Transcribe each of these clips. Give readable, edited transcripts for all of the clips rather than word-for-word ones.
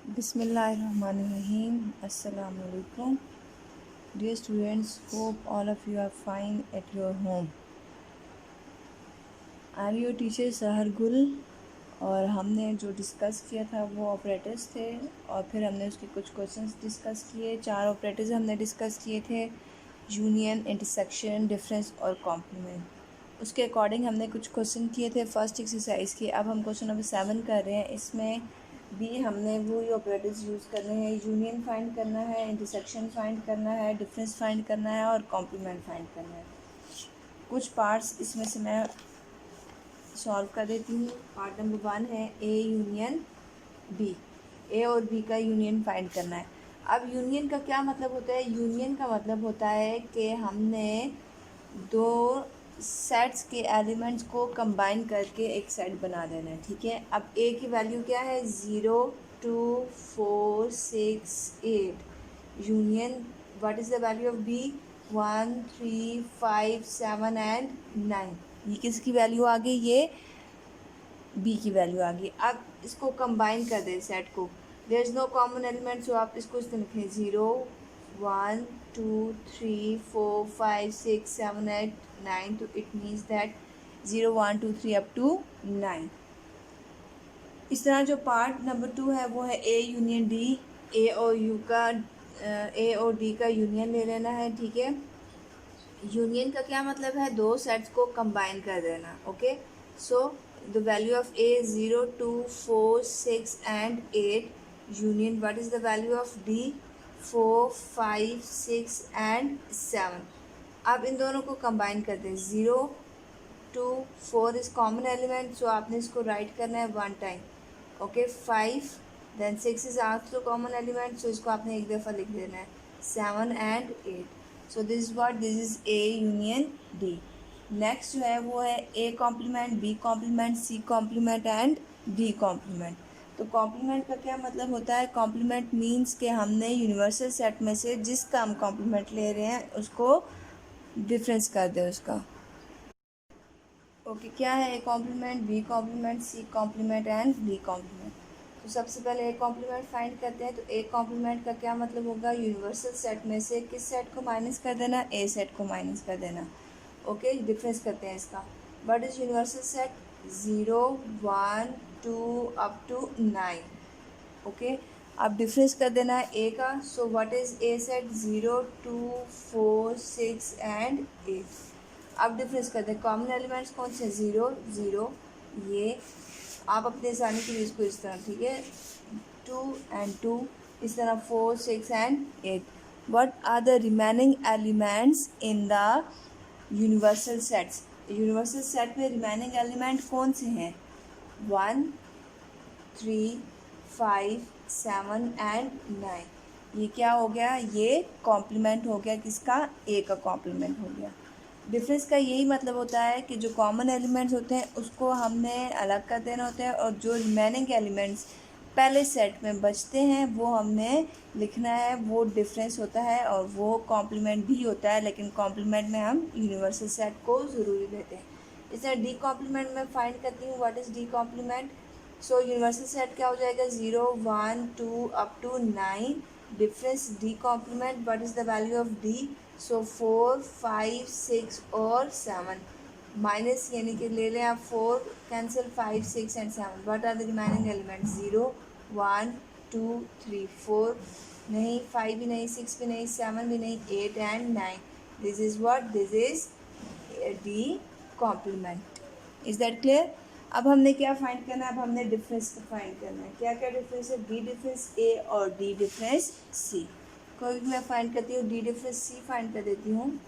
Bismillahirrahmanirrahim. Assalamu alaikum. Dear students, hope all of you are fine at your home. I am your teacher Sahar Gul और हमने जो discuss किया था वो operators थे और फिर हमने उसके कुछ क्वेश्चंस डिस्कस किए। 4 ऑपरेटर्स हमने डिस्कस किए थे, यूनियन, इंटरसेक्शन, डिफरेंस और कॉम्प्लीमेंट। उसके अकॉर्डिंग हमने कुछ क्वेश्चन किए थे फर्स्ट एक्सरसाइज के। अब हम क्वेश्चन नंबर 7 कर रहे हैं। इसमें भी हमने वही ऑपरेटर्स यूज़ करने हैं। यूनियन फाइंड करना है, इंटरसेक्शन फाइंड करना है, डिफरेंस फाइंड करना है और कॉम्प्लीमेंट फाइंड करना है। कुछ पार्ट्स इसमें से मैं सॉल्व कर देती हूँ। पार्ट नंबर 1 है ए यूनियन बी। ए और बी का यूनियन फाइंड करना है। अब यूनियन का क्या मतलब होता है? यूनियन का मतलब होता है कि हमने दो सेट्स के एलिमेंट्स को कंबाइन करके एक सेट बना देना है। ठीक है, अब ए की वैल्यू क्या है? 0 2 4 6 8। Union what is the value of B? 1 3 5 7 and 9। ये किसकी वैल्यू आ गई? ये बी की वैल्यू आ गई। अब इसको कंबाइन कर दें सेट को। There is no common element, so आप इसको इस तरह लिखें 0 1 2 3 4 5 6 7 8 9। तो it means that 0 1 2 3 up to 9। इस तरह जो पार्ट नंबर 2 है वो है ए यूनियन डी। ए और यू का ए और डी का यूनियन ले लेना है। ठीक है, यूनियन का क्या मतलब है? दो सेट्स को कंबाइन कर देना। Okay, so the value of A 0 2 4 6 and 8। Union what is the value of D? 4 5 6 and 7। अब इन दोनों को कंबाइन कर दें। 0 2 4 इज़ कॉमन एलिमेंट, सो आपने इसको राइट करना है 1 time. Okay, 5 then 6 is also common element, so इसको आपने एक दफ़ा लिख देना है। 7 and 8। So this is what? This is A union D. Next जो है वो है A complement, B complement, C complement and D complement. तो कॉम्प्लीमेंट का क्या मतलब होता है? कॉम्प्लीमेंट मीन्स कि हमने यूनिवर्सल सेट में से जिसका हम कॉम्प्लीमेंट ले रहे हैं उसको डिफरेंस कर दें उसका। ओके, क्या है A complement, B complement, C complement and D complement? तो सबसे पहले ए कॉम्प्लीमेंट फाइंड करते हैं। तो ए कॉम्प्लीमेंट का क्या मतलब होगा? यूनिवर्सल सेट में से किस सेट को माइनस कर देना? ए सेट को माइनस कर देना। ओके, डिफरेंस करते हैं इसका। What is universal set? 0 1 2 up to 9। Okay, अब डिफरेंस कर देना है ए का। So what is A set? 0 2 4 6 and 8। अब डिफरेंस करते हैं। कॉमन एलिमेंट्स कौन से? 0 0। ये आप अपने आसानी के लिए इसको इस तरह, ठीक है, 2 एंड 2, इस तरह 4 6 and 8। What are the remaining elements in the universal sets? Universal set में रिमेनिंग एलिमेंट कौन से हैं? 1 3 5 7 एंड 9। ये क्या हो गया? ये कॉम्प्लीमेंट हो गया किसका? ए का कॉम्प्लीमेंट हो गया। डिफरेंस का यही मतलब होता है कि जो कॉमन एलिमेंट्स होते हैं उसको हमने अलग कर देना होता है और जो रिमेनिंग एलिमेंट्स पहले सेट में बचते हैं वो हमने लिखना है। वो डिफरेंस होता है और वो कॉम्प्लीमेंट भी होता है, लेकिन कॉम्प्लीमेंट में हम यूनिवर्सल सेट को ज़रूरी लेते हैं। इस तरह डी कॉम्प्लीमेंट में फाइंड करती हूँ। What is D complement? So universal set क्या हो जाएगा? 0 1 2 up to 9। Difference D complement, what is the value of D? So 4 5 6 और 7। माइनस यानी कि ले लें आप 4 cancel, 5 6 and 7। What are the remaining elements? 0 1 2 3 4 नहीं, 5 भी नहीं, 6 भी नहीं, 7 भी नहीं, 8 and 9। This is what? This is D complement. Is that clear? अब हमने क्या फाइंड करना है? अब हमने डिफरेंस को फाइंड करना है। क्या क्या डिफरेंस है? डी डिफरेंस ए और डी डिफरेंस सी। कोई भी मैं फाइंड करती हूँ, डी डिफरेंस सी फाइंड कर देती हूँ।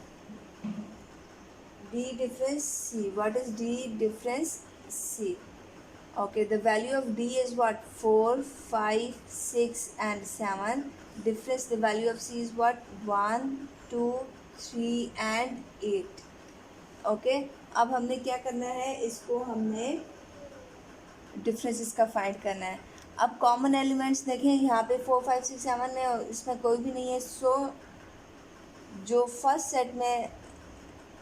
D difference C. What is D difference C? Okay, the value of D is what? 4 5 6 and 7. Difference, the value of C is what? 1 2 3 and 8. Okay, अब हमने क्या करना है? इसको हमने डिफरेंस इसका फाइंड करना है। अब कॉमन एलिमेंट्स देखें यहाँ पे 4 5 6 7 में, इसमें कोई भी नहीं है। सो जो फर्स्ट सेट में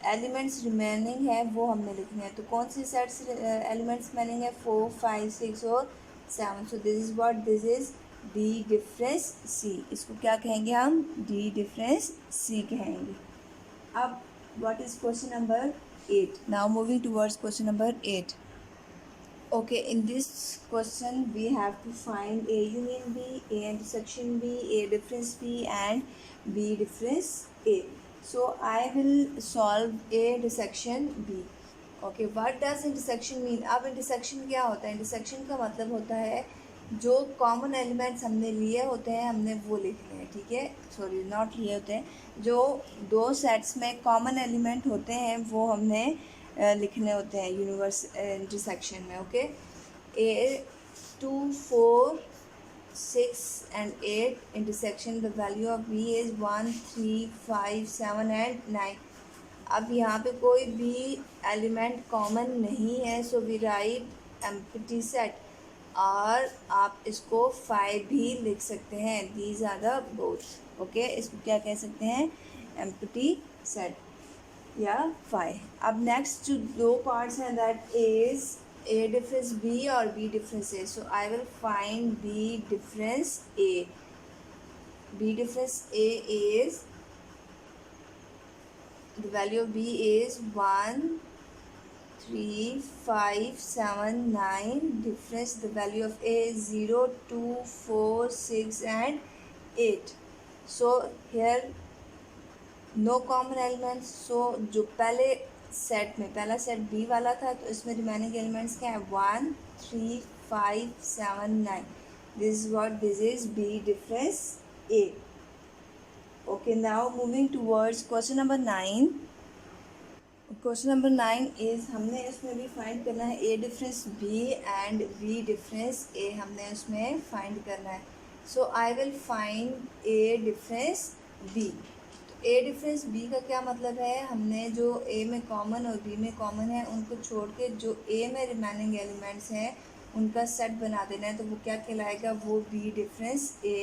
एलिमेंट्स रिमेनिंग है वो हमने लिखने हैं। तो कौन सी सेट्स एलिमेंट्स रिमेनिंग है? 4 5 6 और 7। So this is what? This is D difference C, इसको क्या कहेंगे हम, डी डिफरेंस सी कहेंगे। अब what is question number 8? Now moving towards question number 8. Okay, in this question we have to find A union B, A intersection B, A difference B and B difference A. So I will solve A intersection B. Okay, what does intersection mean? अब intersection क्या होता है? intersection का मतलब होता है जो common elements हमने लिए होते हैं हमने वो लिखने हैं, ठीक है, सॉरी नॉट लिए होते हैं, जो दो सेट्स में कॉमन एलिमेंट होते हैं वो हमने लिखने होते हैं यूनिवर्स इंटरसेक्शन में। Okay, 2, 4, 6 and 8 intersection, the value of B is 1, 3, 5, 7 and 9. अब यहाँ पे कोई भी एलिमेंट कॉमन नहीं है, so we write empty set, और आप इसको 5 भी लिख सकते हैं, these are the both. Okay, इसको क्या कह सकते हैं, एम्प्टी सेट या 5। अब नेक्स्ट जो दो पार्ट्स हैं that is A difference B और B difference A. So I will find B difference A. Is difference ए इज the value of B is 1, 3, 5, 7, 9. Difference, the value of A is 0, 2, 4, 6 and 8. So here no common elements. So जो पहले set में पहला set B वाला था तो इसमें रिमेनिंग एलिमेंट्स क्या है, 1, 3, 5, 7, 9. This is B difference A. Okay, now moving towards question number 9. Question number 9 is हमने इसमें भी फाइंड करना है A difference B and B difference A, हमने उसमें फाइंड करना है। So I will find A difference B। तो A डिफरेंस B का क्या मतलब है, हमने जो A में कॉमन और B में कॉमन है उनको छोड़ के जो A में रिमेनिंग एलिमेंट्स हैं उनका सेट बना देना है, तो वो क्या कहलाएगा, वो B डिफरेंस A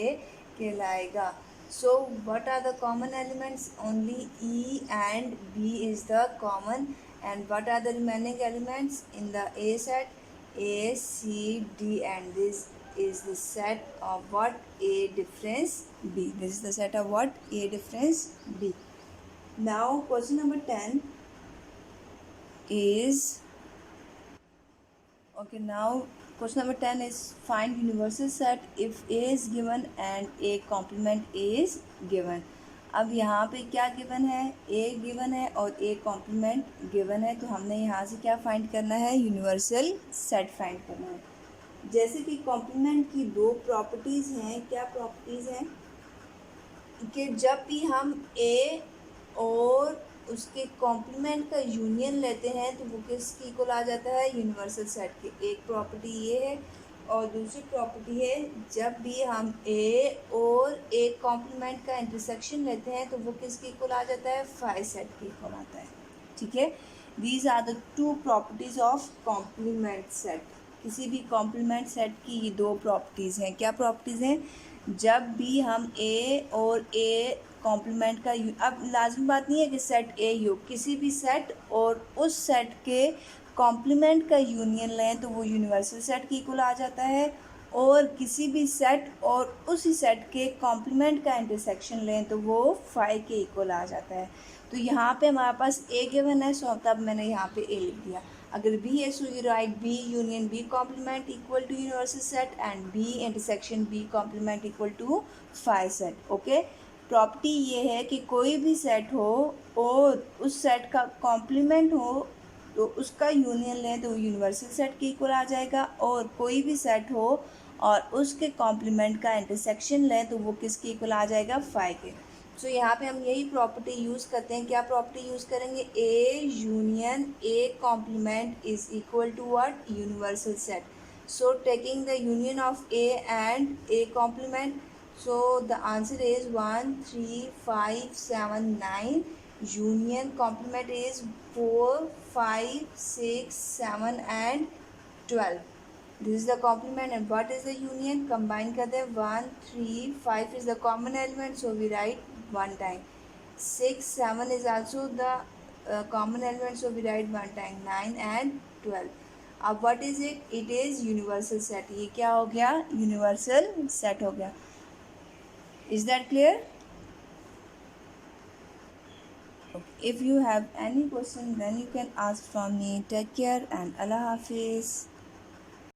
कहलाएगा। So what are the common elements? Only E and B is the common. And what are the remaining elements in the A set? A, C, D, and this is the set of what, A difference B. This is the set of what, A difference B. Now question number 10 is, okay, now question number 10 is find universal set if A is given and A complement A is given. अब यहाँ पे क्या given है, A given है और A complement given है, तो हमने यहाँ से क्या फाइंड करना है, यूनिवर्सल सेट फाइंड करना है। जैसे कि कॉम्प्लीमेंट की दो प्रॉपर्टीज़ हैं, क्या प्रॉपर्टीज़ हैं कि जब भी हम A और उसके कॉम्प्लीमेंट का यूनियन लेते हैं तो वो किसकी इक्वल आ जाता है, यूनिवर्सल सेट के। एक प्रॉपर्टी ये है और दूसरी प्रॉपर्टी है जब भी हम A और A कॉम्प्लीमेंट का इंटरसेक्शन लेते हैं तो वो किसकी इक्वल आ जाता है, 5 सेट की इक्वल आता है, ठीक है। These are the two properties of complement set. किसी भी कॉम्प्लीमेंट सेट की ये दो प्रॉपर्टीज़ हैं। क्या प्रॉपर्टीज़ हैं, जब भी हम A और A कॉम्प्लीमेंट का अब लाजमी बात नहीं है कि सेट ए हो, किसी भी सेट और उस सेट के कॉम्प्लीमेंट का यूनियन लें तो वो यूनिवर्सल सेट की इक्वल आ जाता है, और किसी भी सेट और उसी सेट के कॉम्प्लीमेंट का इंटरसेक्शन लें तो वो 5 के इक्वल आ जाता है। तो यहाँ पे हमारे पास ए गिवन है, सो तब मैंने यहाँ पे ए लिख दिया। अगर बी है so you write B union B complement equal to universal set and B intersection B complement equal to 5 set. Okay, property ये है कि कोई भी सेट हो और उस सेट का कॉम्प्लीमेंट हो तो उसका यूनियन लें तो यूनिवर्सल सेट के इक्वल आ जाएगा, और कोई भी सेट हो और उसके कॉम्प्लीमेंट का इंटरसेक्शन लें तो वो किसके इक्वल आ जाएगा, 5 के। सो यहाँ पे हम यही प्रॉपर्टी यूज़ करते हैं। क्या प्रॉपर्टी यूज़ करेंगे, A union A complement is equal to what, universal set. So taking the union of A and A complement, so the answer is 1, 3, 5, 7, 9. Union complement is 4, 5, 6, 7 and 12. This is the complement and what is the union? Combine करते हैं 1, 3, 5 is the common element, so we write one time. 6, 7 is also the common element, so we write one time. 9 and 12. अब what is it? It is universal set. ये क्या हो गया? Universal set हो गया। Is that clear? If you have any question, then you can ask from me. Take care and Allah Hafiz.